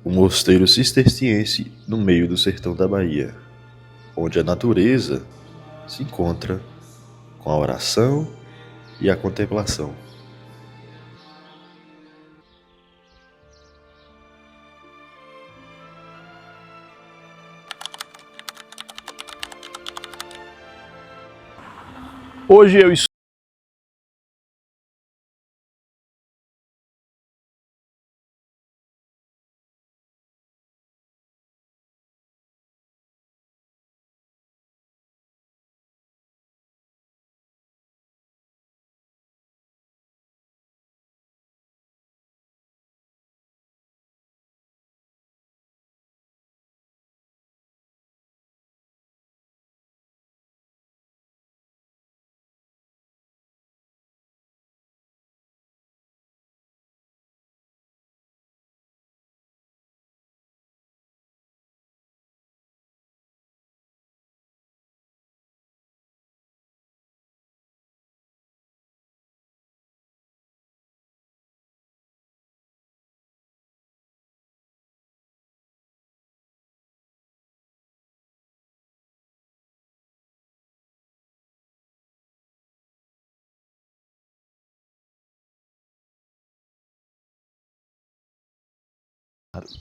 Um mosteiro cisterciense no meio do sertão da Bahia, onde a natureza se encontra com a oração e a contemplação. Hoje eu estou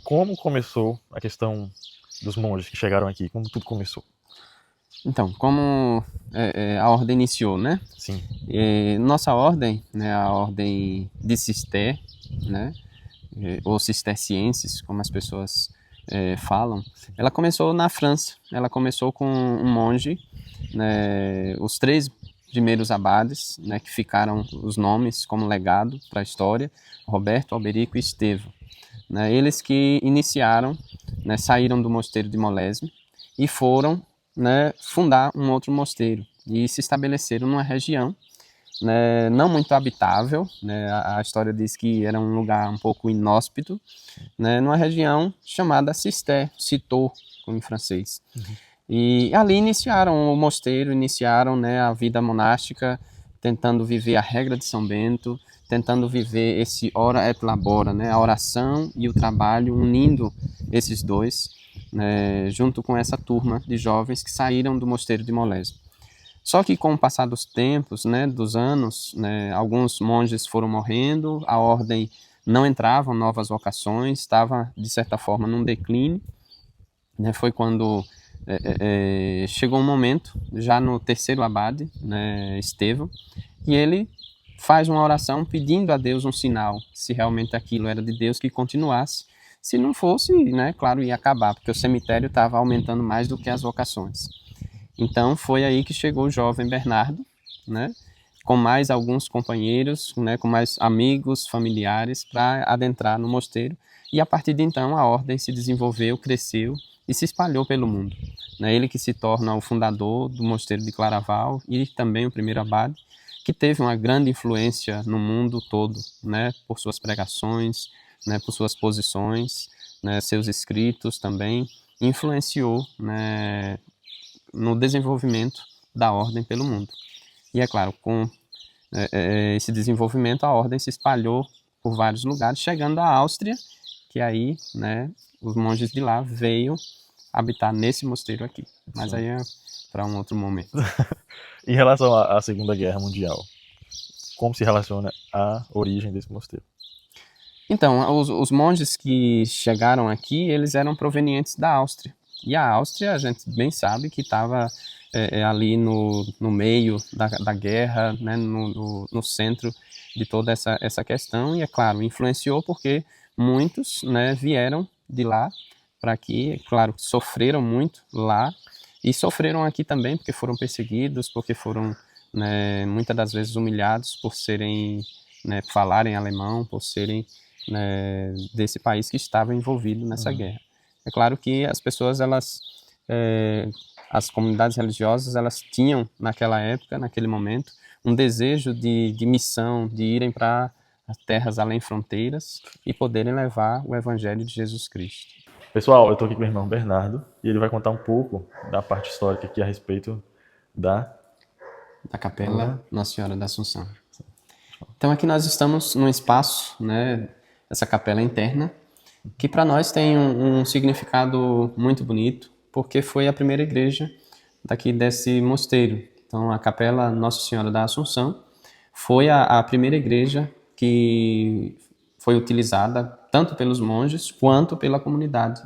Como começou a questão dos monges que chegaram aqui? Como tudo começou? Então, como a ordem iniciou, né? Sim. Nossa ordem, né, a ordem de Cister, né, ou cistercienses, como as pessoas falam, ela começou na França. Ela começou com um monge, né, os 3 primeiros abades, né, que ficaram os nomes como legado para a história, Roberto, Alberico e Estevão. Né, eles que iniciaram, né, saíram do mosteiro de Molesme e foram, né, fundar um outro mosteiro e se estabeleceram numa região, né, não muito habitável, né, a história diz que era um lugar um pouco inóspito, né, numa região chamada Cister, Citeaux, como em francês. E ali iniciaram o mosteiro, iniciaram, né, a vida monástica, tentando viver a regra de São Bento, tentando viver esse ora et labora, né, a oração e o trabalho, unindo esses dois, né, junto com essa turma de jovens que saíram do mosteiro de Molesme. Só que com o passar dos tempos, né, dos anos, né, alguns monges foram morrendo, a ordem não entrava novas vocações, estava de certa forma num declínio, né, foi quando chegou um momento, já no terceiro abade, né, Estevão, e ele faz uma oração pedindo a Deus um sinal, se realmente aquilo era de Deus, que continuasse. Se não fosse, né, claro, ia acabar, porque o cemitério estava aumentando mais do que as vocações. Então foi aí que chegou o jovem Bernardo, né, com mais alguns companheiros, né, com mais amigos, familiares, para adentrar no mosteiro. E a partir de então a ordem se desenvolveu, cresceu e se espalhou pelo mundo. Né, ele que se torna o fundador do mosteiro de Claraval e também o primeiro abade, que teve uma grande influência no mundo todo, né, por suas pregações, né, por suas posições, né, seus escritos também, influenciou, né, no desenvolvimento da ordem pelo mundo. E é claro, com esse desenvolvimento, a ordem se espalhou por vários lugares, chegando à Áustria, que aí, né, os monges de lá veio habitar nesse mosteiro aqui. Mas Sim. aí é para um outro momento. Em relação à Segunda Guerra Mundial, como se relaciona a origem desse mosteiro? Então, os monges que chegaram aqui, eles eram provenientes da Áustria. E a Áustria, a gente bem sabe que estava ali no meio da guerra, né, no centro de toda essa questão. E, é claro, influenciou porque muitos, né, vieram de lá para aqui. É claro, sofreram muito lá e sofreram aqui também porque foram perseguidos, porque foram, né, muitas das vezes humilhados por serem, né, falarem alemão, por serem, né, desse país que estava envolvido nessa guerra. É claro que as pessoas, as comunidades religiosas, elas tinham naquela época, naquele momento, um desejo de missão, de irem para as terras além fronteiras e poderem levar o evangelho de Jesus Cristo. Pessoal, eu estou aqui com o meu irmão Bernardo e ele vai contar um pouco da parte histórica aqui a respeito da Capela Nossa Senhora da Assunção. Então aqui nós estamos num espaço, né, essa capela interna, que para nós tem um significado muito bonito, porque foi a primeira igreja daqui desse mosteiro. Então, a Capela Nossa Senhora da Assunção foi a primeira igreja que foi utilizada tanto pelos monges quanto pela comunidade.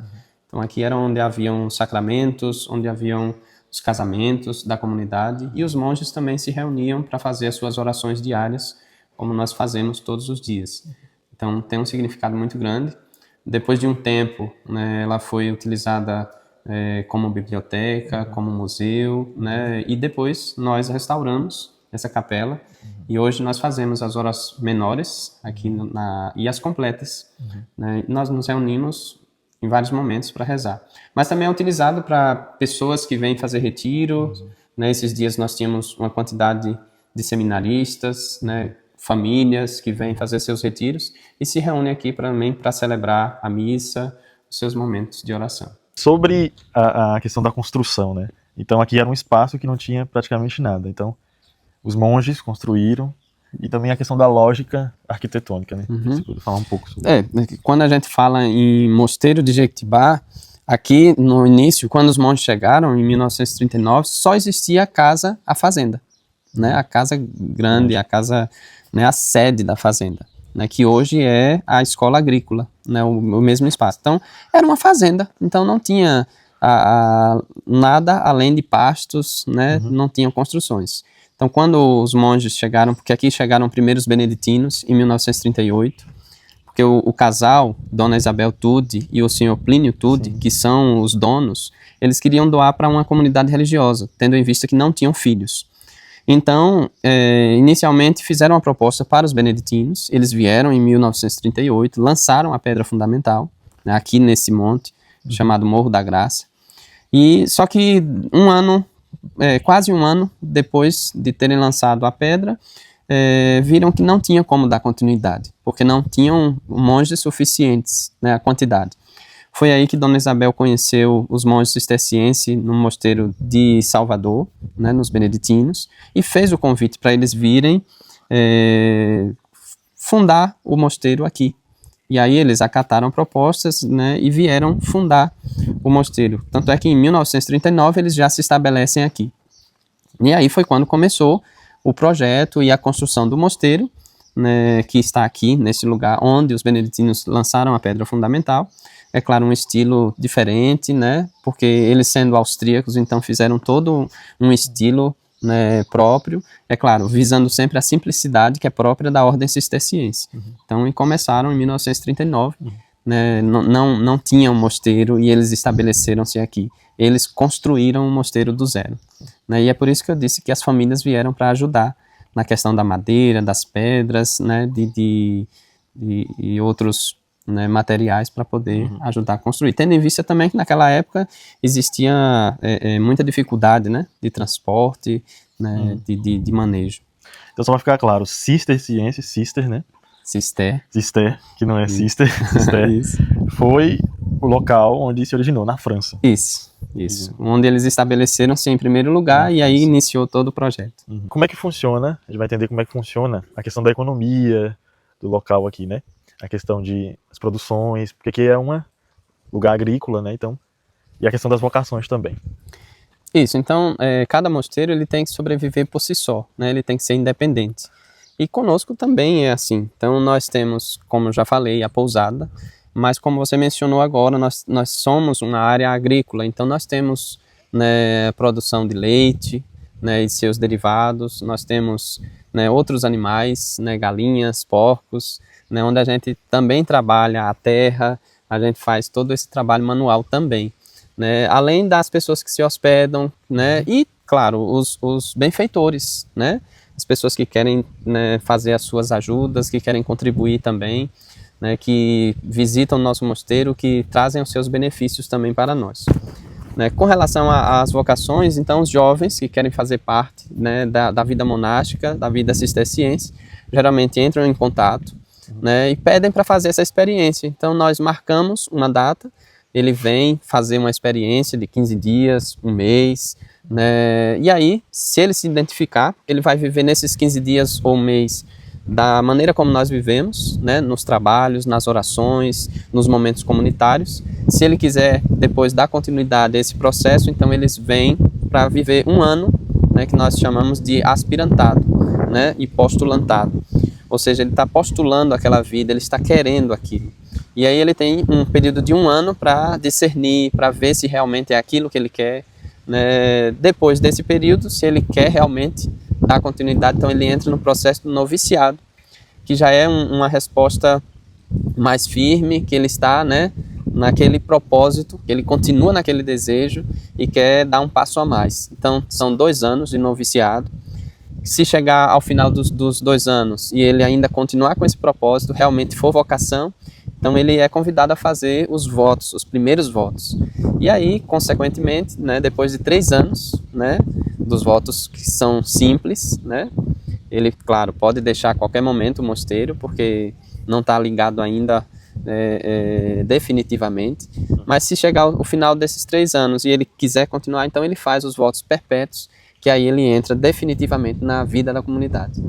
Então, aqui era onde haviam sacramentos, onde haviam os casamentos da comunidade, e os monges também se reuniam para fazer as suas orações diárias, como nós fazemos todos os dias. Então, tem um significado muito grande. Depois de um tempo, né, ela foi utilizada como biblioteca, como museu, né, e depois nós restauramos essa capela, e hoje nós fazemos as horas menores aqui e as completas. Né, nós nos reunimos em vários momentos para rezar. Mas também é utilizado para pessoas que vêm fazer retiro. Né, esses dias nós tínhamos uma quantidade de seminaristas, né, famílias que vêm fazer seus retiros e se reúnem aqui também para celebrar a missa, os seus momentos de oração. Sobre a questão da construção, né? Então aqui era um espaço que não tinha praticamente nada. Então os monges construíram, e também a questão da lógica arquitetônica, né? Você pode falar um pouco sobre isso. Quando a gente fala em Mosteiro de Jequitibá, aqui no início, quando os monges chegaram, em 1939, só existia a fazenda, né? A casa grande, a casa, né, a sede da fazenda, né, que hoje é a escola agrícola, né, o mesmo espaço. Então, era uma fazenda, então não tinha nada além de pastos, né, não tinham construções. Então, quando os monges chegaram, porque aqui chegaram primeiro os beneditinos, em 1938, porque o casal, Dona Isabel Tude e o senhor Plínio Tude, que são os donos, eles queriam doar para uma comunidade religiosa, tendo em vista que não tinham filhos. Então, inicialmente fizeram uma proposta para os beneditinos, eles vieram em 1938, lançaram a pedra fundamental, né, aqui nesse monte, chamado Morro da Graça, e só que quase um ano depois de terem lançado a pedra, viram que não tinha como dar continuidade, porque não tinham monges suficientes, né, a quantidade. Foi aí que Dona Isabel conheceu os monges cistercienses no mosteiro de Salvador, né, nos beneditinos, e fez o convite para eles virem fundar o mosteiro aqui. E aí eles acataram propostas, né, e vieram fundar o mosteiro. Tanto é que em 1939 eles já se estabelecem aqui. E aí foi quando começou o projeto e a construção do mosteiro, né, que está aqui, nesse lugar onde os beneditinos lançaram a pedra fundamental. É claro, um estilo diferente, né, porque eles sendo austríacos, então fizeram todo um estilo, né, próprio, é claro, visando sempre a simplicidade que é própria da ordem cisterciense. Então, e começaram em 1939, né, não tinham mosteiro e eles estabeleceram-se aqui. Eles construíram um mosteiro do zero. Né, e é por isso que eu disse que as famílias vieram para ajudar na questão da madeira, das pedras, né, e outros, né, materiais para poder ajudar a construir. Tendo em vista também que naquela época existia muita dificuldade, né, de transporte, né, de manejo. Então só para ficar claro, cisterciense, cister, né? Cister, que não é sister, cister, foi o local onde se originou, na França. Isso. Onde eeles estabeleceram-se em primeiro lugar e aí iniciou todo o projeto. Como é que funciona, a gente vai entender como é que funciona a questão da economia do local aqui, né? A questão de as produções, porque aqui é um lugar agrícola, né? Então, e a questão das vocações também. Isso, então cada mosteiro ele tem que sobreviver por si só, né? Ele tem que ser independente. E conosco também é assim. Então nós temos, como eu já falei, a pousada, mas como você mencionou agora, nós somos uma área agrícola, então nós temos, né, produção de leite, né, e seus derivados, nós temos, né, outros animais, né, galinhas, porcos, né, onde a gente também trabalha a terra, a gente faz todo esse trabalho manual também, né, além das pessoas que se hospedam, né, e claro, os benfeitores, né, as pessoas que querem, né, fazer as suas ajudas, que querem contribuir também, né, que visitam o nosso mosteiro, que trazem os seus benefícios também para nós. Né, com relação às vocações, então os jovens que querem fazer parte, né, da vida monástica, da vida cisterciense, geralmente entram em contato, né, e pedem para fazer essa experiência. Então nós marcamos uma data, ele vem fazer uma experiência de 15 dias, um mês, né, e aí, se ele se identificar, ele vai viver nesses 15 dias ou um mês, da maneira como nós vivemos, né, nos trabalhos, nas orações, nos momentos comunitários. Se ele quiser depois dar continuidade a esse processo, então eles vêm para viver um ano, né, que nós chamamos de aspirantado, né, e postulantado. Ou seja, ele está postulando aquela vida, ele está querendo aquilo. E aí ele tem um período de um ano para discernir, para ver se realmente é aquilo que ele quer. Né? Depois desse período, se ele quer realmente dar continuidade, então ele entra no processo do noviciado, que já é uma resposta mais firme, que ele está, né, naquele propósito, que ele continua naquele desejo e quer dar um passo a mais. Então, são 2 anos de noviciado. Se chegar ao final dos 2 anos e ele ainda continuar com esse propósito, realmente for vocação, então ele é convidado a fazer os votos, os primeiros votos. E aí, consequentemente, né, depois de 3 anos, né, dos votos que são simples, né, ele, claro, pode deixar a qualquer momento o mosteiro, porque não está ligado ainda definitivamente. Mas se chegar ao final desses 3 anos e ele quiser continuar, então ele faz os votos perpétuos, que aí ele entra definitivamente na vida da comunidade.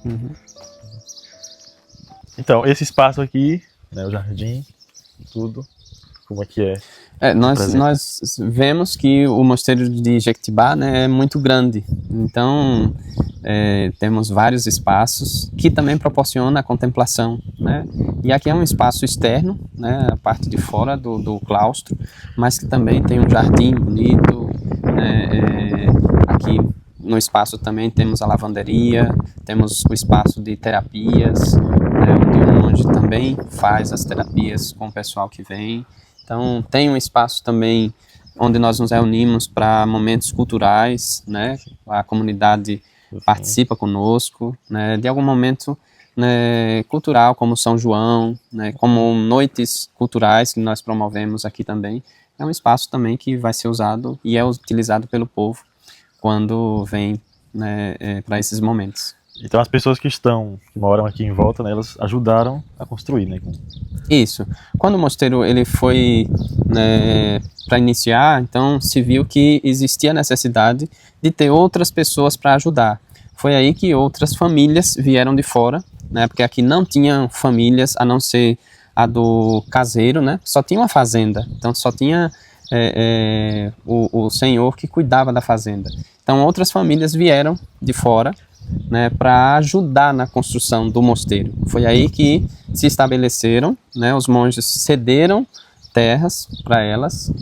Uhum. Então, esse espaço aqui, né, o jardim, tudo, como é que é? Nós vemos que o mosteiro de Jequitibá, né, é muito grande, então temos vários espaços que também proporcionam a contemplação, né? E aqui é um espaço externo, né, a parte de fora do claustro, mas que também tem um jardim bonito, né, aqui no espaço também temos a lavanderia, temos o espaço de terapias, né, onde o monge também faz as terapias com o pessoal que vem. Então, tem um espaço também onde nós nos reunimos para momentos culturais, né? A comunidade participa conosco, né? De algum momento, né, cultural, como São João, né? Como noites culturais que nós promovemos aqui também. É um espaço também que vai ser usado e é utilizado pelo povo quando vem, né, para esses momentos. Então as pessoas que moram aqui em volta, né, elas ajudaram a construir, né? Isso. Quando o mosteiro ele foi, né, para iniciar, então se viu que existia a necessidade de ter outras pessoas para ajudar. Foi aí que outras famílias vieram de fora, né, porque aqui não tinham famílias a não ser a do caseiro, né? Só tinha uma fazenda, então só tinha o senhor que cuidava da fazenda. Então outras famílias vieram de fora, né, para ajudar na construção do mosteiro. Foi aí que se estabeleceram, né, os monges cederam terras para elas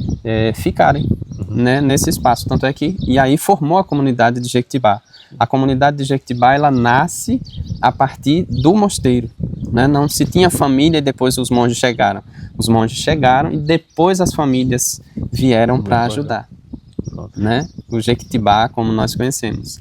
ficarem, né, nesse espaço. Tanto é que, e aí formou a comunidade de Jequitibá. A comunidade de Jequitibá, ela nasce a partir do mosteiro, né? Não se tinha família e depois os monges chegaram. Os monges chegaram e depois as famílias vieram para ajudar. Né? O Jequitibá, como nós conhecemos,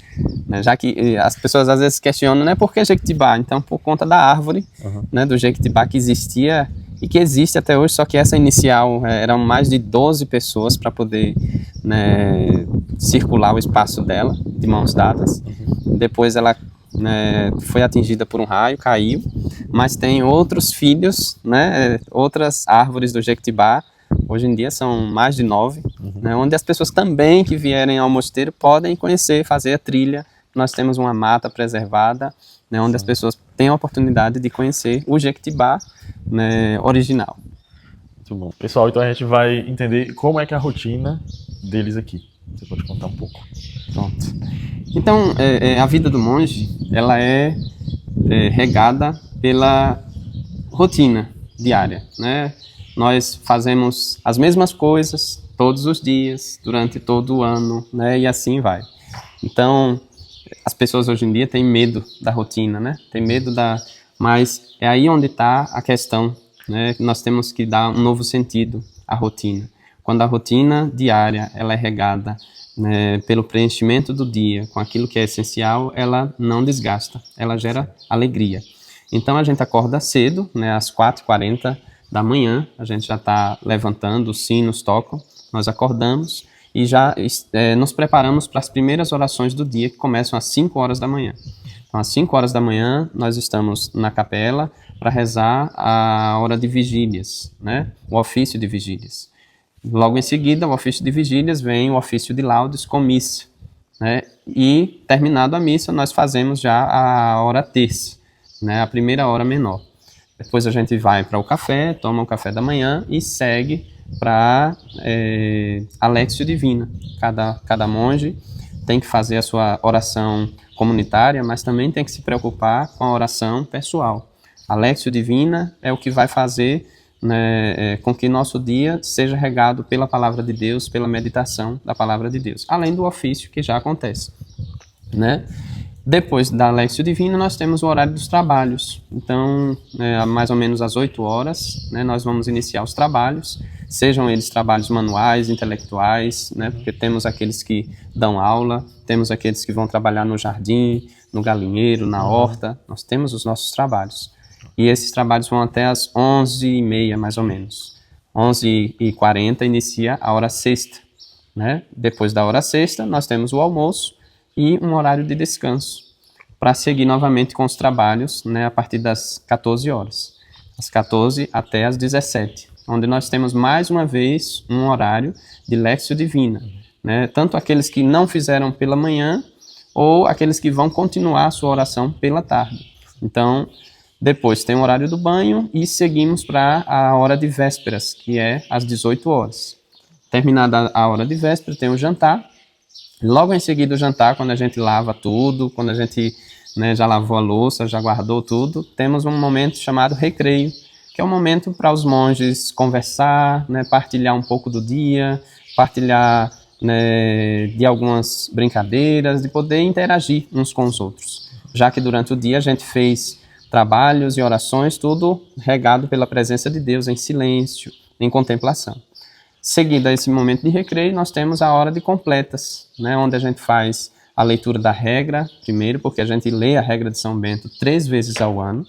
né? Já que as pessoas às vezes questionam, né, por que Jequitibá? Então, por conta da árvore, né, do Jequitibá que existia e que existe até hoje, só que essa inicial eram mais de 12 pessoas para poder, né, circular o espaço dela, de mãos dadas. Depois ela, né, foi atingida por um raio, caiu, mas tem outros filhos, né, outras árvores do Jequitibá. Hoje em dia são mais de 9, né, onde as pessoas também que vierem ao mosteiro podem conhecer, fazer a trilha. Nós temos uma mata preservada, né, onde as pessoas têm a oportunidade de conhecer o Jequitibá, né, original. Muito bom. Pessoal, então a gente vai entender como é que é a rotina deles aqui. Você pode contar um pouco. Pronto. Então, a vida do monge, ela é regada pela rotina diária, né? Nós fazemos as mesmas coisas todos os dias, durante todo o ano, né? E assim vai. Então, as pessoas hoje em dia têm medo da rotina, né? Tem medo Mas é aí onde está a questão, né? Nós temos que dar um novo sentido à rotina. Quando a rotina diária ela é regada, né, pelo preenchimento do dia, com aquilo que é essencial, ela não desgasta, ela gera alegria. Então, a gente acorda cedo, né, às 4h40 da manhã, a gente já está levantando, os sinos tocam, nós acordamos e já nos preparamos para as primeiras orações do dia, que começam às 5 horas da manhã. Então, às 5 horas da manhã, nós estamos na capela para rezar a hora de vigílias, né? O ofício de vigílias. Logo em seguida, o ofício de vigílias, vem o ofício de laudes com missa, né? E, terminado a missa, nós fazemos já a hora terça, né? A primeira hora menor. Depois a gente vai para o café, toma o café da manhã e segue para a Lectio Divina. Cada monge tem que fazer a sua oração comunitária, mas também tem que se preocupar com a oração pessoal. A Lectio Divina é o que vai fazer, né, com que nosso dia seja regado pela palavra de Deus, pela meditação da palavra de Deus, além do ofício que já acontece, né? Depois da Lectio Divina, nós temos o horário dos trabalhos. Então, mais ou menos às 8 horas, né, nós vamos iniciar os trabalhos, sejam eles trabalhos manuais, intelectuais, né, porque temos aqueles que dão aula, temos aqueles que vão trabalhar no jardim, no galinheiro, na horta, nós temos os nossos trabalhos. E esses trabalhos vão até às 11h30, mais ou menos. 11h40 inicia a hora sexta, né? Depois da hora sexta, nós temos o almoço e um horário de descanso, para seguir novamente com os trabalhos, né, a partir das 14 horas, às 14 até às 17, onde nós temos mais uma vez um horário de Lectio Divina, né, tanto aqueles que não fizeram pela manhã, ou aqueles que vão continuar a sua oração pela tarde. Então, depois tem o horário do banho e seguimos para a hora de vésperas, que é às 18 horas. Terminada a hora de véspera, tem o jantar. Logo em seguida o jantar, quando a gente lava tudo, quando a gente, né, já lavou a louça, já guardou tudo, temos um momento chamado recreio, que é um momento para os monges conversar, né, partilhar um pouco do dia, partilhar, né, de algumas brincadeiras, de poder interagir uns com os outros. Já que durante o dia a gente fez trabalhos e orações, tudo regado pela presença de Deus, em silêncio, em contemplação. Seguido a esse momento de recreio, nós temos a hora de completas, né, onde a gente faz a leitura da regra, primeiro, porque a gente lê a regra de São Bento 3 vezes ao ano.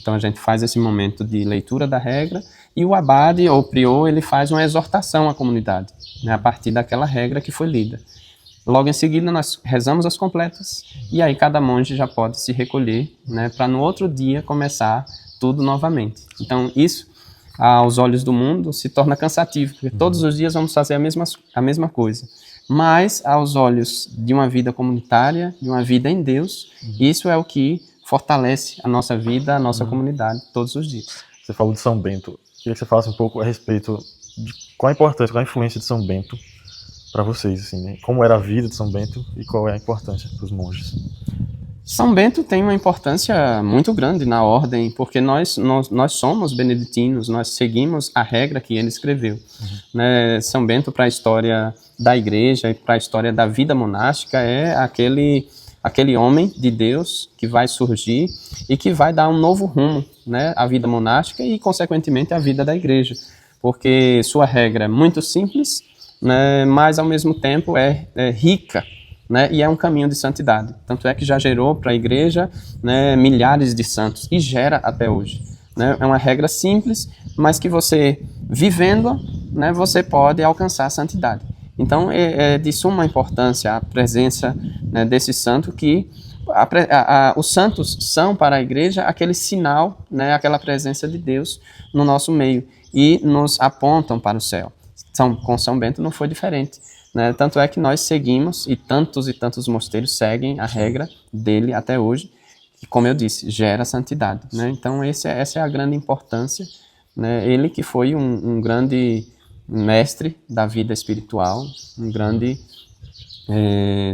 Então a gente faz esse momento de leitura da regra e o abade ou prior, ele faz uma exortação à comunidade, né, a partir daquela regra que foi lida. Logo em seguida nós rezamos as completas e aí cada monge já pode se recolher, né, para no outro dia começar tudo novamente. Então isso, aos olhos do mundo, se torna cansativo, porque todos os dias vamos fazer a mesma coisa. Mas, aos olhos de uma vida comunitária, de uma vida em Deus, isso é o que fortalece a nossa vida, a nossa comunidade, todos os dias. Você falou de São Bento. Queria que você falasse um pouco a respeito de qual a importância, qual a influência de São Bento para vocês, assim, né? Como era a vida de São Bento e qual é a importância para os monges. São Bento tem uma importância muito grande na ordem, porque nós somos beneditinos, nós seguimos a regra que ele escreveu. Né? São Bento, para a história da igreja e para a história da vida monástica, é aquele homem de Deus que vai surgir e que vai dar um novo rumo, né, à vida monástica e, consequentemente, à vida da igreja. Porque sua regra é muito simples, né, mas, ao mesmo tempo, é rica, né, e é um caminho de santidade. Tanto é que já gerou para a igreja, né, milhares de santos, e gera até hoje. Né? É uma regra simples, mas que você, vivendo, né, você pode alcançar a santidade. Então, é de suma importância a presença, né, desse santo, que os santos são para a igreja aquele sinal, né, aquela presença de Deus no nosso meio, e nos apontam para o céu. Com São Bento não foi diferente. Né? Tanto é que nós seguimos, e tantos mosteiros seguem a regra dele até hoje, que, como eu disse, gera santidade. Né? Então essa é a grande importância. Né? Ele que foi um grande mestre da vida espiritual, um grande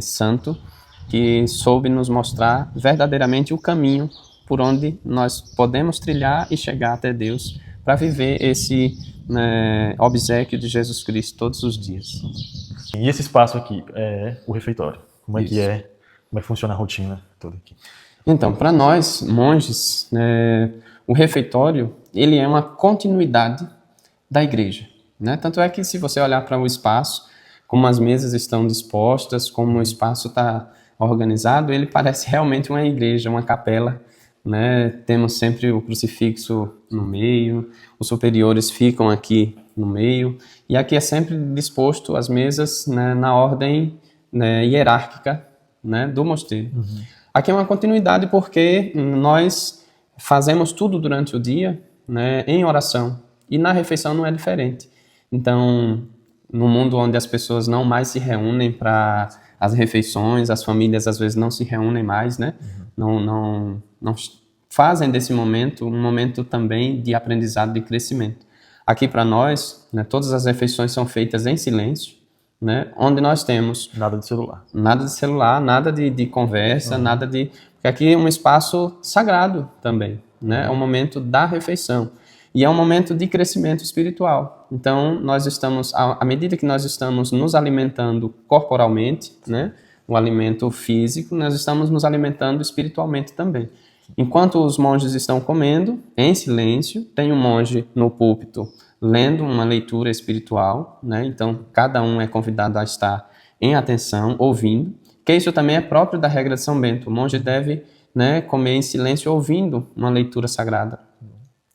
santo, que soube nos mostrar verdadeiramente o caminho por onde nós podemos trilhar e chegar até Deus, para viver esse, né, obséquio de Jesus Cristo todos os dias. E esse espaço aqui é o refeitório. Como é que como é que funciona a rotina toda aqui? Então, para nós, monges, o refeitório, ele é uma continuidade da igreja. Né? Tanto é que, se você olhar para o espaço, como as mesas estão dispostas, como o espaço está organizado, ele parece realmente uma igreja, uma capela. Né? Temos sempre o crucifixo no meio, os superiores ficam aqui no meio, e aqui é sempre disposto as mesas, né, na ordem, né, hierárquica, né, do mosteiro. Aqui é uma continuidade porque nós fazemos tudo durante o dia, né, em oração, e na refeição não é diferente. Então, no mundo onde as pessoas não mais se reúnem para as refeições, as famílias às vezes não se reúnem mais, né? Não fazem desse momento um momento também de aprendizado, de crescimento. Aqui para nós, né, todas as refeições são feitas em silêncio, né? Onde nós temos Nada de celular. nada de celular, nada de conversa, nada de... Porque aqui é um espaço sagrado também, né? É um momento da refeição. E é um momento de crescimento espiritual. Então, nós estamos, à medida que nós estamos nos alimentando corporalmente, né? O alimento físico, nós estamos nos alimentando espiritualmente também. Enquanto os monges estão comendo, em silêncio, tem um monge no púlpito lendo uma leitura espiritual, né? Então, cada um é convidado a estar em atenção, ouvindo, que isso também é próprio da regra de São Bento. O monge deve, né, comer em silêncio ouvindo uma leitura sagrada.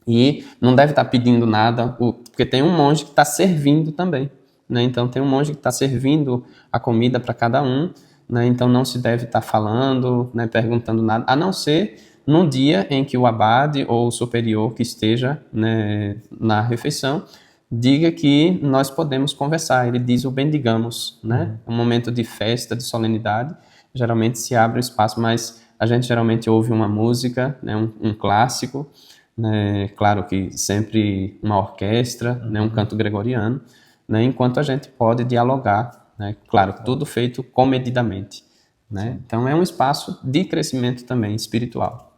E não deve estar pedindo nada, porque tem um monge que está servindo também, né? Então, tem um monge que está servindo a comida para cada um, né? Então, não se deve estar falando, né, perguntando nada, a não ser no dia em que o abade ou o superior que esteja, né, na refeição diga que nós podemos conversar. Ele diz o bendigamos, né? É um momento de festa, de solenidade. Geralmente se abre o espaço, mas a gente geralmente ouve uma música, né, um clássico, né? Claro que sempre uma orquestra, né, um canto gregoriano, né, enquanto a gente pode dialogar, né? Claro, tudo feito comedidamente, né? Então é um espaço de crescimento também espiritual.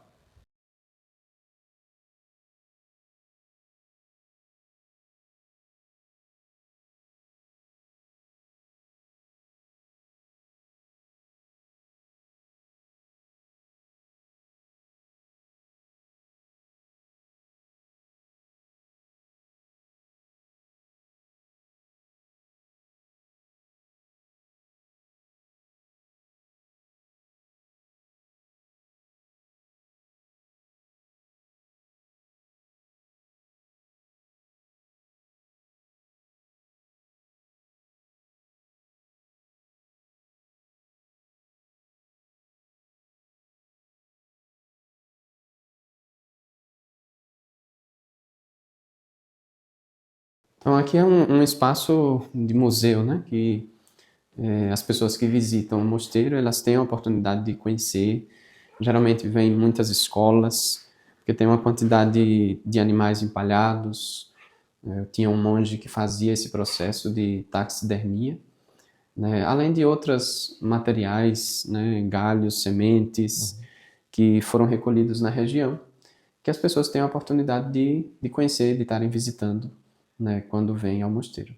Então aqui é um espaço de museu, né? Que as pessoas que visitam o mosteiro, elas têm a oportunidade de conhecer. Geralmente vêm muitas escolas, porque tem uma quantidade de animais empalhados. Eu tinha um monge que fazia esse processo de taxidermia, né? Além de outros materiais, né? Galhos, sementes, que foram recolhidos na região, que as pessoas têm a oportunidade de conhecer, de estarem visitando, né? Quando vêm ao mosteiro.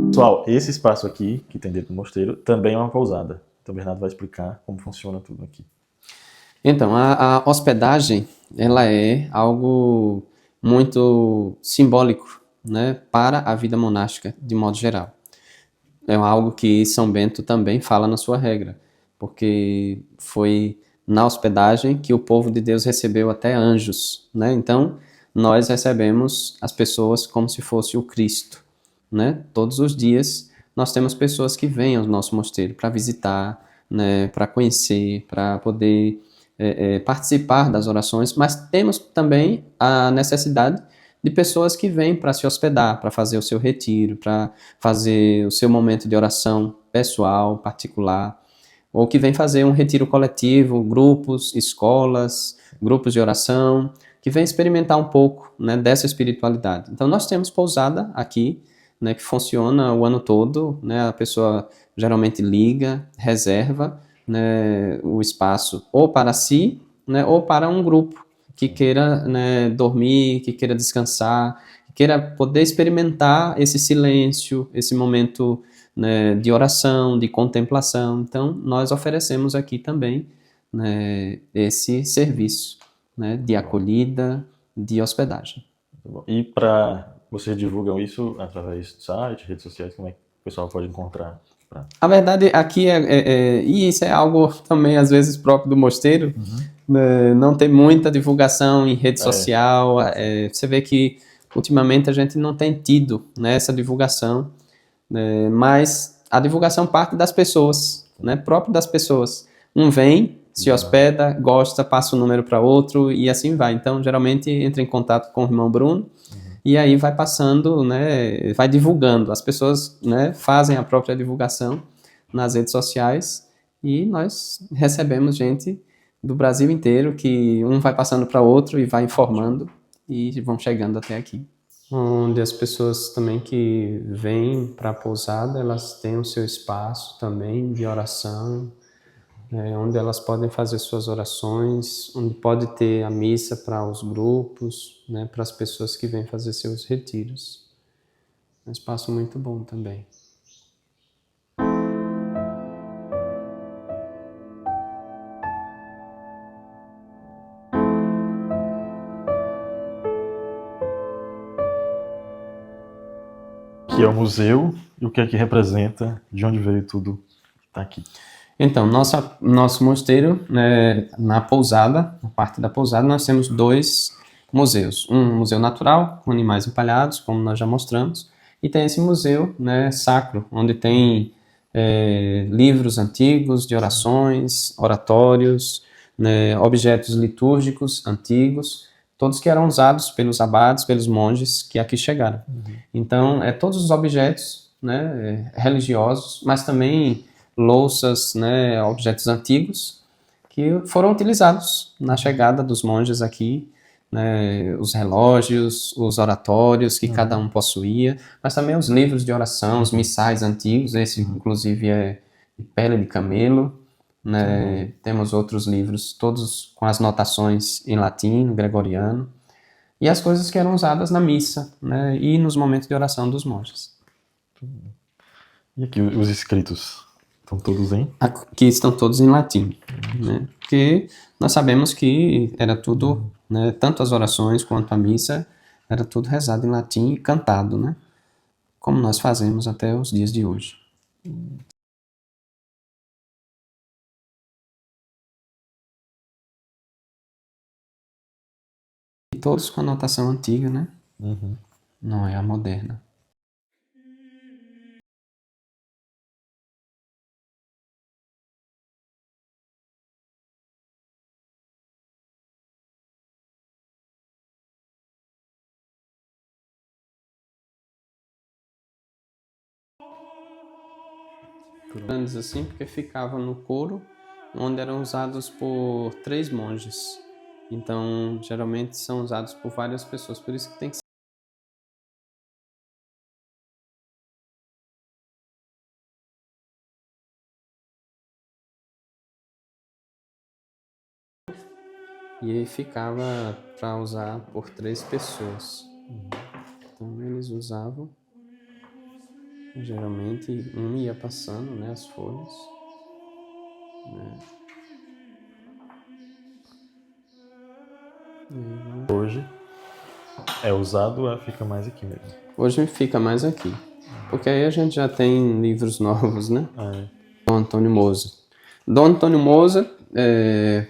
Pessoal, esse espaço aqui, que tem dentro do mosteiro, também é uma pousada. Então o Bernardo vai explicar como funciona tudo aqui. Então, a hospedagem, ela é algo muito simbólico, né, para a vida monástica, de modo geral. É algo que São Bento também fala na sua regra, porque foi na hospedagem que o povo de Deus recebeu até anjos, né? Então, nós recebemos as pessoas como se fosse o Cristo, né? Todos os dias nós temos pessoas que vêm ao nosso mosteiro para visitar, né, para conhecer, para poder participar das orações, mas temos também a necessidade de pessoas que vêm para se hospedar, para fazer o seu retiro, para fazer o seu momento de oração pessoal, particular, ou que vêm fazer um retiro coletivo, grupos, escolas, grupos de oração, que vêm experimentar um pouco, né, dessa espiritualidade. Então nós temos pousada aqui, né, que funciona o ano todo, né, a pessoa geralmente liga, reserva, né, o espaço ou para si, né, ou para um grupo que queira, né, dormir, que queira descansar, que queira poder experimentar esse silêncio, esse momento, né, de oração, de contemplação. Então, nós oferecemos aqui também, né, esse serviço, né, de acolhida, de hospedagem. E para vocês divulgam isso através do site, redes sociais, como é que o pessoal pode encontrar? A verdade aqui e isso é algo também às vezes próprio do mosteiro, né, não tem muita divulgação em rede social, você vê que ultimamente a gente não tem tido, né, essa divulgação, né, mas a divulgação parte das pessoas, né, próprio das pessoas. Um vem, se hospeda, gosta, passa o número para outro e assim vai. Então, geralmente entra em contato com o irmão Bruno e aí vai passando, né, vai divulgando. As pessoas, né, fazem a própria divulgação nas redes sociais e nós recebemos gente do Brasil inteiro que um vai passando para outro e vai informando e vão chegando até aqui. Onde as pessoas também que vêm para a pousada, elas têm o seu espaço também de oração, onde elas podem fazer suas orações, onde pode ter a missa para os grupos, né, para as pessoas que vêm fazer seus retiros. É um espaço muito bom também. Que é o museu e o que é que representa, de onde veio tudo que está aqui. Então, nosso mosteiro, né, na pousada, na parte da pousada, nós temos 2 museus. Um museu natural, com animais empalhados, como nós já mostramos, e tem esse museu, né, sacro, onde tem livros antigos de orações, oratórios, né, objetos litúrgicos antigos, todos que eram usados pelos abades, pelos monges que aqui chegaram. Então, todos os objetos, né, religiosos, mas também louças, né, objetos antigos que foram utilizados na chegada dos monges aqui, né, os relógios, os oratórios que cada um possuía, mas também os livros de oração, os missais antigos, esse inclusive é de pele de camelo, né, temos outros livros, todos com as notações em latim, no gregoriano, e as coisas que eram usadas na missa, né, e nos momentos de oração dos monges. E aqui os escritos? Estão todos em? Aqui estão todos em latim, né? Porque nós sabemos que era tudo, né, tanto as orações quanto a missa, era tudo rezado em latim e cantado, né? Como nós fazemos até os dias de hoje. E todos com a notação antiga, né? Não é a moderna. Grandes assim, porque ficavam no coro, onde eram usados por 3 monges. Então, geralmente são usados por várias pessoas, por isso que tem que ser. E aí ficava para usar por 3 pessoas. Então, eles usavam. Geralmente um ia passando, né, as folhas, né. Hoje é usado ou fica mais aqui mesmo? Hoje fica mais aqui, porque aí a gente já tem livros novos, né? Dom Antônio Moser. Dom Antônio Moser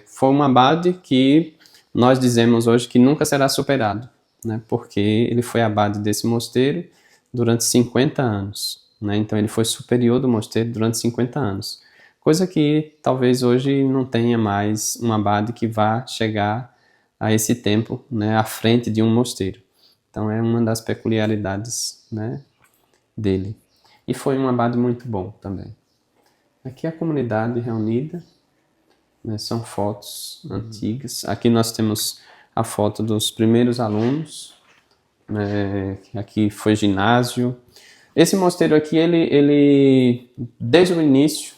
foi um abade que nós dizemos hoje que nunca será superado, né? Porque ele foi abade desse mosteiro durante 50 anos. Né? Então ele foi superior do mosteiro durante 50 anos. Coisa que talvez hoje não tenha mais um abade que vá chegar a esse tempo, né, à frente de um mosteiro. Então é uma das peculiaridades, né, dele. E foi um abade muito bom também. Aqui a comunidade reunida, né, são fotos antigas. Aqui nós temos a foto dos primeiros alunos, né, aqui foi ginásio. Esse mosteiro aqui, ele desde o início,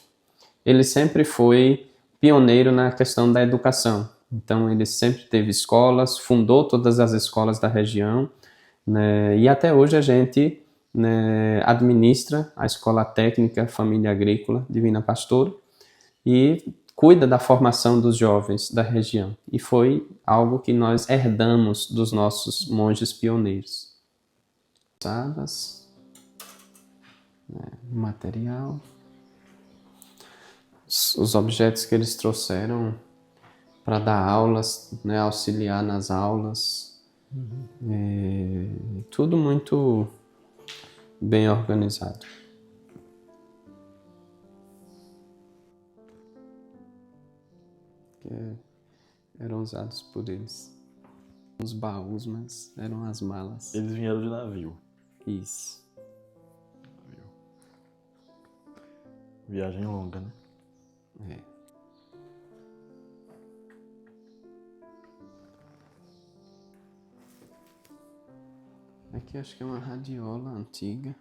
ele sempre foi pioneiro na questão da educação. Então, ele sempre teve escolas, fundou todas as escolas da região, né, e até hoje a gente, né, administra a Escola Técnica Família Agrícola Divina Pastora e cuida da formação dos jovens da região. E foi algo que nós herdamos dos nossos monges pioneiros. Material. Os objetos que eles trouxeram para dar aulas, né, auxiliar nas aulas. Tudo muito bem organizado. Eram usados por eles. Os baús, mas eram as malas. Eles vieram de navio. Isso. Viagem longa, né? Aqui acho que é uma radiola antiga.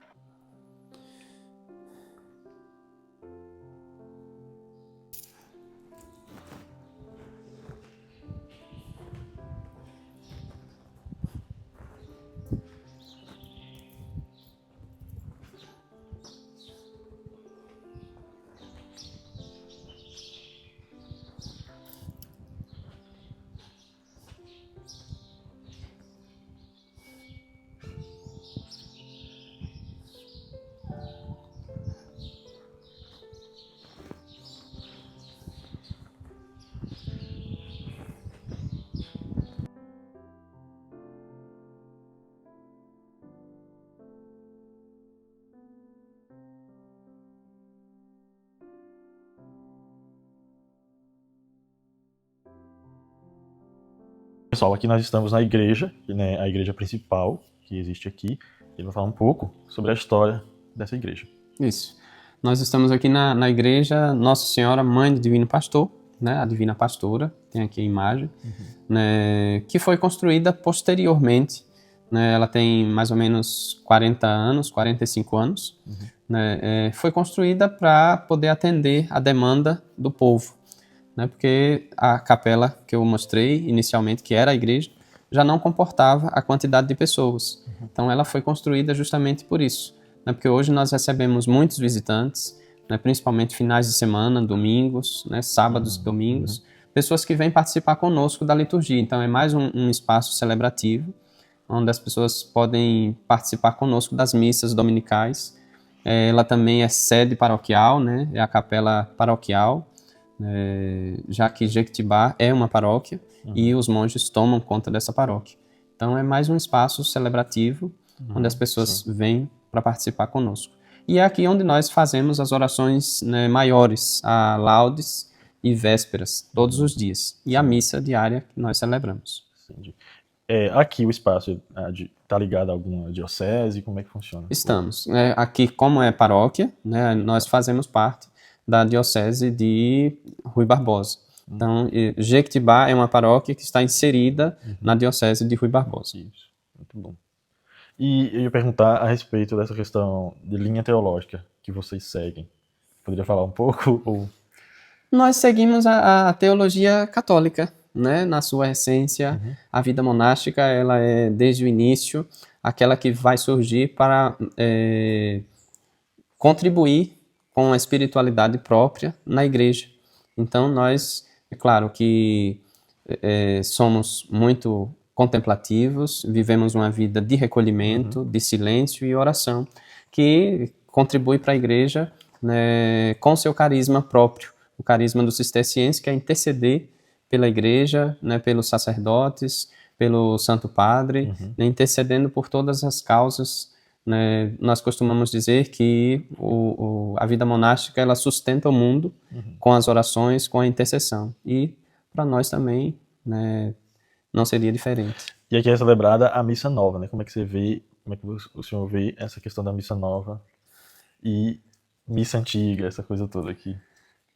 Pessoal, aqui nós estamos na igreja, né, a igreja principal que existe aqui. Ele vai falar um pouco sobre a história dessa igreja. Isso. Nós estamos aqui na igreja Nossa Senhora Mãe do Divino Pastor, né, a Divina Pastora, tem aqui a imagem, né, que foi construída posteriormente, né, ela tem mais ou menos 40 anos, 45 anos, né, foi construída para poder atender a demanda do povo, né, porque a capela que eu mostrei inicialmente, que era a igreja, já não comportava a quantidade de pessoas. Então ela foi construída justamente por isso, né, porque hoje nós recebemos muitos visitantes, né, principalmente finais de semana, domingos, né, sábados e domingos, pessoas que vêm participar conosco da liturgia. Então é mais um espaço celebrativo, onde as pessoas podem participar conosco das missas dominicais. Ela também é sede paroquial, né, é a capela paroquial, já que Jequitibá é uma paróquia e os monges tomam conta dessa paróquia. Então é mais um espaço celebrativo, onde as pessoas vêm para participar conosco. E é aqui onde nós fazemos as orações, né, maiores, a laudes e vésperas, todos os dias. E a missa diária que nós celebramos. Entendi. Aqui o espaço está ligado a alguma diocese? Como é que funciona? Estamos. Aqui, como é paróquia, né, nós fazemos parte da diocese de Rui Barbosa. Então, Jequitibá é uma paróquia que está inserida na diocese de Rui Barbosa. Isso, muito bom. E eu ia perguntar a respeito dessa questão de linha teológica que vocês seguem. Poderia falar um pouco? Ou... Nós seguimos a teologia católica, né? Na sua essência. A vida monástica, ela é, desde o início, aquela que vai surgir para contribuir com a espiritualidade própria na igreja. Então, nós, é claro que somos muito contemplativos, vivemos uma vida de recolhimento, de silêncio e oração, que contribui para a igreja, né, com seu carisma próprio, o carisma do cisterciense, que é interceder pela igreja, né, pelos sacerdotes, pelo Santo Padre, né, intercedendo por todas as causas. Né, nós costumamos dizer que a vida monástica ela sustenta o mundo com as orações, com a intercessão. E para nós também, né, não seria diferente. E aqui é celebrada a missa nova, né? Como é que você vê, como é que o senhor vê essa questão da missa nova e missa antiga, essa coisa toda aqui?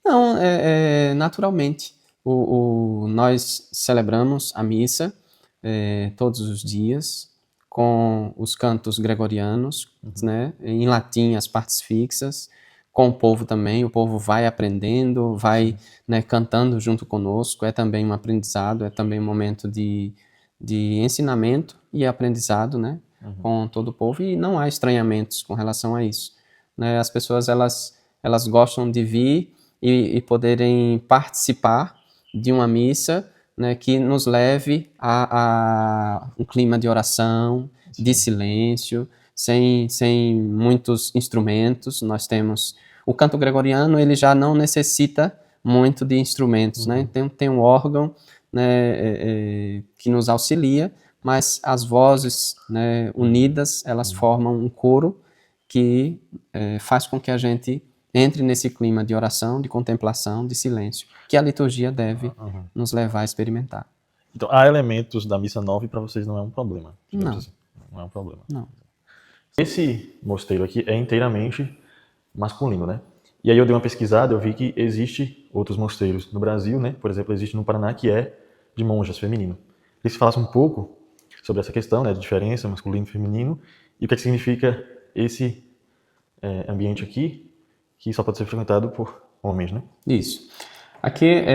Não, naturalmente. Nós celebramos a missa todos os dias, com os cantos gregorianos, né, em latim as partes fixas, com o povo também, o povo vai aprendendo, vai, né, cantando junto conosco, é também um aprendizado, é também um momento de ensinamento e aprendizado, né, com todo o povo, e não há estranhamentos com relação a isso, né? As pessoas, elas gostam de vir e poderem participar de uma missa, né, que nos leve a um clima de oração, de silêncio, sem muitos instrumentos. Nós temos o canto gregoriano, ele já não necessita muito de instrumentos, né? Tem um órgão, né, que nos auxilia, mas as vozes, né, unidas, elas formam um coro que faz com que a gente entre nesse clima de oração, de contemplação, de silêncio, que a liturgia deve nos levar a experimentar. Então, há elementos da missa 9 para vocês não é um problema? Não. Assim. Não é um problema. Não. Esse mosteiro aqui é inteiramente masculino, né? E aí eu dei uma pesquisada, eu vi que existe outros mosteiros no Brasil, né? Por exemplo, existe no Paraná, que é de monjas, feminino. Queria que você falasse um pouco sobre essa questão, né, de diferença masculino e feminino, e o que na esse ambiente aqui, que só pode ser frequentado por homens, né? Isso. Aqui,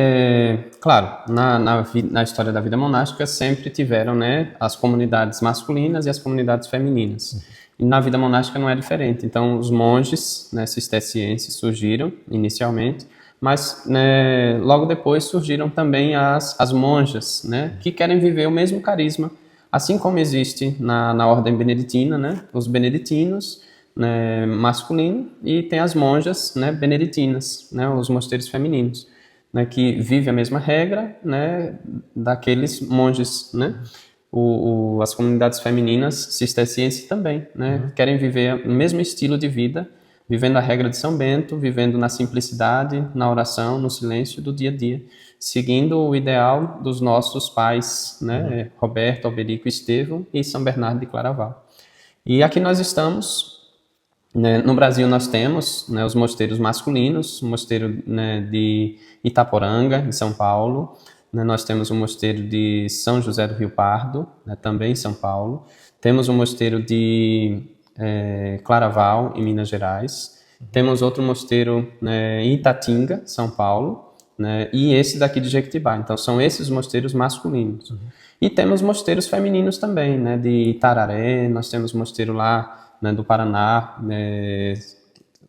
claro, na história da vida monástica sempre tiveram, né, as comunidades masculinas e as comunidades femininas. E na vida monástica não é diferente. Então, os monges, né, cistercienses surgiram inicialmente, mas, né, logo depois surgiram também as monjas, né, que querem viver o mesmo carisma, assim como existe na ordem beneditina, né, os beneditinos, né, masculino, e tem as monjas, né, beneditinas, né, os mosteiros femininos, né, que vivem a mesma regra, né, daqueles monges, né. As comunidades femininas cistercienses também, né, querem viver o mesmo estilo de vida, vivendo a regra de São Bento, vivendo na simplicidade, na oração, no silêncio do dia a dia, seguindo o ideal dos nossos pais, né, Roberto, Alberico, Estevão e São Bernardo de Claraval. E aqui nós estamos, né, no Brasil nós temos, né, os mosteiros masculinos, o mosteiro, né, de Itaporanga, em São Paulo, né, nós temos o mosteiro de São José do Rio Pardo, né, também em São Paulo, temos o mosteiro de Claraval, em Minas Gerais, temos outro mosteiro, né, em Itatinga, São Paulo, né, e esse daqui de Jequitibá. Então são esses mosteiros masculinos. E temos mosteiros femininos também, né, de Itararé, nós temos mosteiro lá, né, do Paraná, né,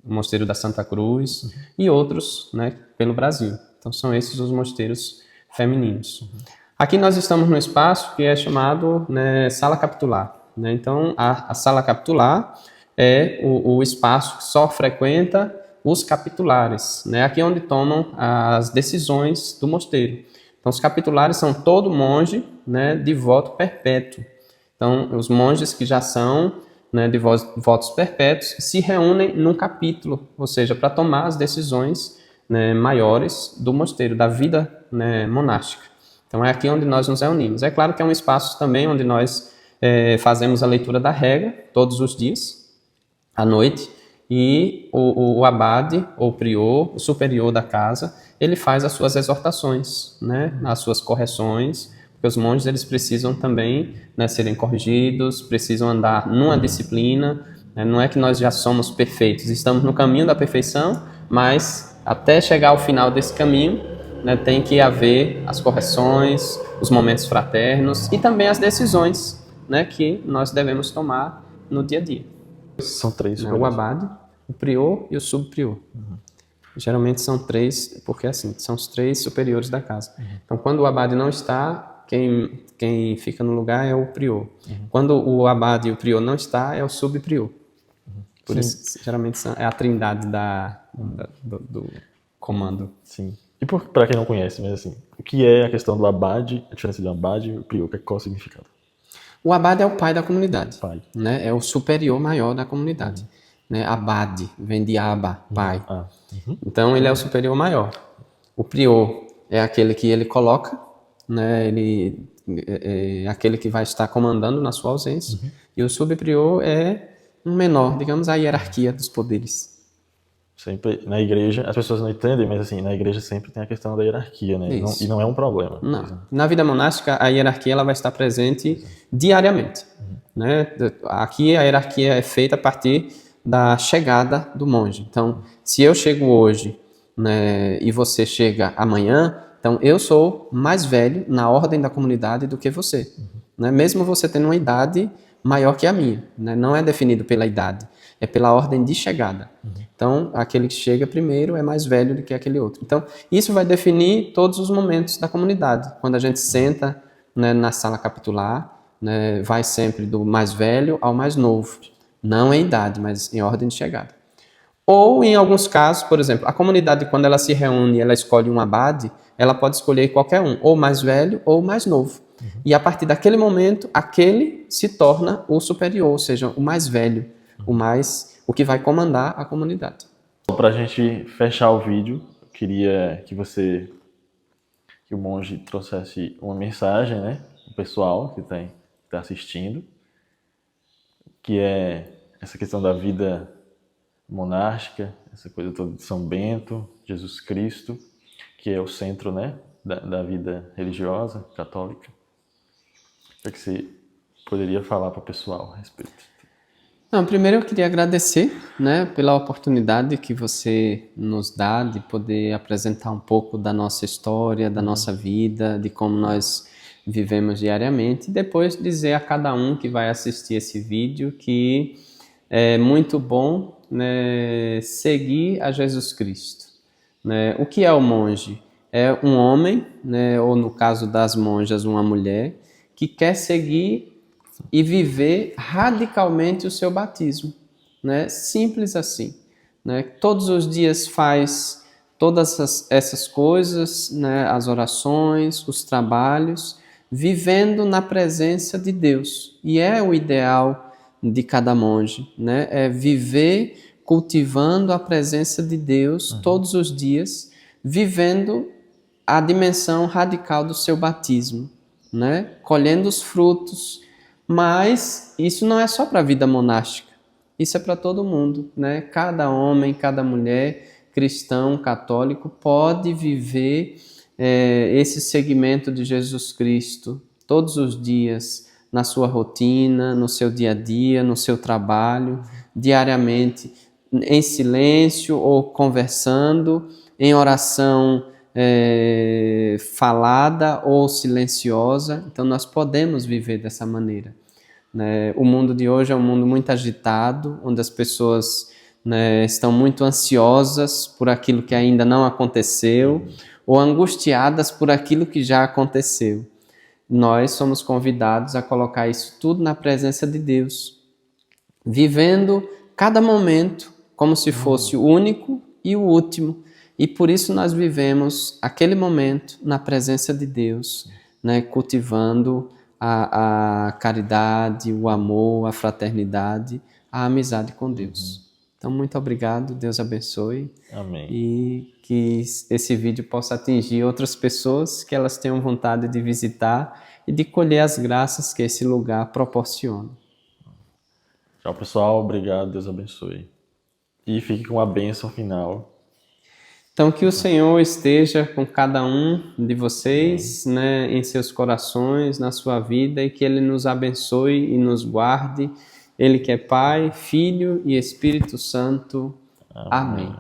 o mosteiro da Santa Cruz e outros, né, pelo Brasil. Então são esses os mosteiros femininos. Aqui nós estamos num espaço que é chamado, né, Sala Capitular, né? Então a Sala Capitular é o espaço que só frequenta os capitulares, né? Aqui é onde tomam as decisões do mosteiro. Então os capitulares são todo monge, né, de voto perpétuo. Então os monges que já são, né, de votos perpétuos se reúnem num capítulo, ou seja, para tomar as decisões, né, maiores do mosteiro, da vida, né, monástica. Então é aqui onde nós nos reunimos. É claro que é um espaço também onde nós fazemos a leitura da regra todos os dias, à noite, e o abade, ou prior, o superior da casa, ele faz as suas exortações, né, as suas correções, porque os monges eles precisam também, né, serem corrigidos, precisam andar numa disciplina, né, não é que nós já somos perfeitos, estamos no caminho da perfeição, mas até chegar ao final desse caminho, né, tem que haver as correções, os momentos fraternos e também as decisões, né, que nós devemos tomar no dia a dia. São três, né, o abade, o prior e o subprior. Geralmente são três, porque assim, são os três superiores da casa. Então, quando o abade não está, quem fica no lugar é o prior. Quando o abade e o prior não está, é o subprior. Por isso, geralmente, é a trindade do comando. Sim. E para quem não conhece, mas assim, o que é a questão do abade, a diferença do abade e o prior? Qual é o significado? O abade é o pai da comunidade. Pai. Né? É o superior maior da comunidade. Né? Abade, vem de aba, pai. Então, ele é o superior maior. O prior é aquele que ele coloca, né? Ele é aquele que vai estar comandando na sua ausência. E o subprior é um menor, digamos, a hierarquia dos poderes. Sempre na igreja, as pessoas não entendem, mas assim, na igreja sempre tem a questão da hierarquia, né? E não é um problema. Não. Na vida monástica, a hierarquia ela vai estar presente diariamente. Né? Aqui a hierarquia é feita a partir da chegada do monge. Então, se eu chego hoje, né, e você chega amanhã, então eu sou mais velho na ordem da comunidade do que você. Né? Mesmo você tendo uma idade maior que a minha. Né? Não é definido pela idade, é pela ordem de chegada. Então, aquele que chega primeiro é mais velho do que aquele outro. Então, isso vai definir todos os momentos da comunidade. Quando a gente senta, né, na sala capitular, né, vai sempre do mais velho ao mais novo. Não em idade, mas em ordem de chegada. Ou, em alguns casos, por exemplo, a comunidade, quando ela se reúne e ela escolhe um abade, ela pode escolher qualquer um, ou mais velho ou mais novo. E a partir daquele momento, aquele se torna o superior, ou seja, o mais velho, o que vai comandar a comunidade. Para a gente fechar o vídeo, eu queria que o monge trouxesse uma mensagem, né, o pessoal que está assistindo, que é essa questão da vida monástica, essa coisa toda de São Bento, Jesus Cristo, que é o centro, né, da vida religiosa católica. O que você poderia falar para o pessoal a respeito? Não, primeiro eu queria agradecer, né, pela oportunidade que você nos dá de poder apresentar um pouco da nossa história, da nossa vida, de como nós vivemos diariamente, e depois dizer a cada um que vai assistir esse vídeo que é muito bom, né, seguir a Jesus Cristo. Né? O que é o monge? É um homem, né, ou no caso das monjas, uma mulher, que quer seguir e viver radicalmente o seu batismo. Né? Simples assim. Né? Todos os dias faz todas essas coisas, né, as orações, os trabalhos, vivendo na presença de Deus. E é o ideal de cada monge, né? É viver cultivando a presença de Deus todos os dias, vivendo a dimensão radical do seu batismo, né? Colhendo os frutos. Mas isso não é só para a vida monástica, isso é para todo mundo, né? Cada homem, cada mulher, cristão, católico, pode viver esse segmento de Jesus Cristo todos os dias, na sua rotina, no seu dia a dia, no seu trabalho, diariamente, em silêncio ou conversando, em oração falada ou silenciosa. Então nós podemos viver dessa maneira. Né? O mundo de hoje é um mundo muito agitado, onde as pessoas, né, estão muito ansiosas por aquilo que ainda não aconteceu ou angustiadas por aquilo que já aconteceu. Nós somos convidados a colocar isso tudo na presença de Deus, vivendo cada momento como se fosse o único e o último. E por isso nós vivemos aquele momento na presença de Deus, né, cultivando a caridade, o amor, a fraternidade, a amizade com Deus. Então, muito obrigado, Deus abençoe. Amém. E que esse vídeo possa atingir outras pessoas, que elas tenham vontade de visitar e de colher as graças que esse lugar proporciona. Tchau, pessoal. Obrigado, Deus abençoe. E fique com a bênção final. Então, que o Senhor esteja com cada um de vocês, né, em seus corações, na sua vida, e que Ele nos abençoe e nos guarde. Ele que é Pai, Filho e Espírito Santo. Amém.